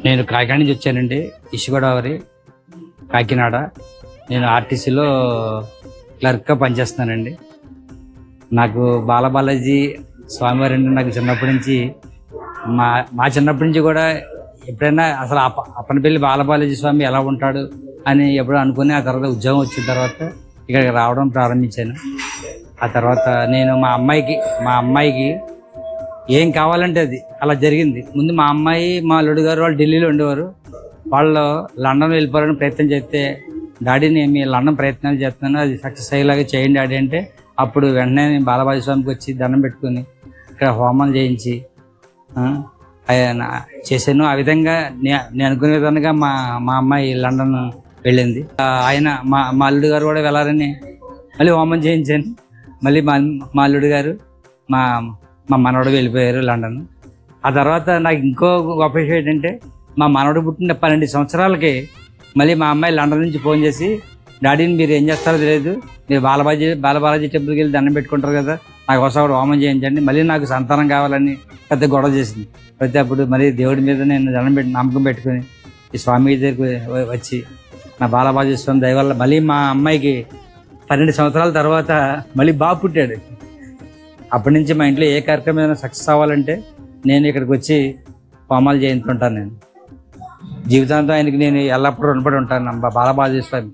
నేను కాకినాడ నుంచి వచ్చానండి. ఈస్ట్ గోదావరి, కాకినాడ. నేను ఆర్టీసీలో క్లర్క్గా పనిచేస్తున్నానండి. నాకు బాలబాలాజీ స్వామివారి అంటే నాకు చిన్నప్పటి నుంచి మా మా చిన్నప్పటి నుంచి కూడా ఎప్పుడైనా అసలు అప్పనపల్లి బాలబాలాజీ స్వామి ఎలా ఉంటాడు అని ఎప్పుడు అనుకుని, ఆ తర్వాత ఉద్యోగం వచ్చిన తర్వాత ఇక్కడికి రావడం ప్రారంభించాను. ఆ తర్వాత నేను మా అమ్మాయికి ఏం కావాలంటే అది అలా జరిగింది. ముందు మా అమ్మాయి, మా అల్లుడు గారు వాళ్ళు ఢిల్లీలో ఉండేవారు. వాళ్ళు లండన్ వెళ్ళిపోవాలని ప్రయత్నం చేస్తే, డాడీని మీ లండన్ ప్రయత్నాలు చేస్తున్నాను, అది సక్సెస్ అయ్యేలాగా చేయండి డాడీ అంటే, అప్పుడు వెంటనే నేను బాలబాజీ స్వామికి వచ్చి దండం పెట్టుకుని ఇక్కడ హోమాలు చేయించి చేశాను. ఆ విధంగా నేను అనుకునే విధంగా మా అమ్మాయి లండన్ వెళ్ళింది. ఆయన మా అల్లుడు గారు కూడా వెళ్ళాలని మళ్ళీ హోమం చేయించాను. మళ్ళీ మా అల్లుడు గారు మా మనవడు వెళ్ళిపోయారు లండన్. ఆ తర్వాత నాకు ఇంకో గొప్ప విషయం ఏంటంటే, మా మనవడు పుట్టిన 12 సంవత్సరాలకి మళ్ళీ మా అమ్మాయి లండన్ నుంచి ఫోన్ చేసి, డాడీని మీరు ఏం చేస్తారో తెలియదు, మీరు బాలబాలాజీ టెంపుల్కి వెళ్ళి దండం పెట్టుకుంటారు కదా, నాకు ఒకసారి హోమం చేయించండి, మళ్ళీ నాకు సంతానం కావాలని పెద్ద గొడవ చేసింది. అయితే అప్పుడు మళ్ళీ దేవుడి మీద నేను నమ్మకం పెట్టుకుని ఈ స్వామి దగ్గరికి వచ్చి, నా బాలబాలాజీ స్వామి దయ వల్ల మళ్ళీ మా అమ్మాయికి 12 సంవత్సరాల తర్వాత మళ్ళీ బాబు పుట్టాడు. అప్పటి నుంచి మా ఇంట్లో ఏ కార్యక్రమం ఏదైనా సక్సెస్ అవ్వాలంటే నేను ఇక్కడికి వచ్చి హోమాలు చేయించుకుంటాను. నేను జీవితాంతం ఆయనకి నేను ఎల్లప్పుడూ రుణపడి ఉంటాను, బాలబాలాజీ స్వామి.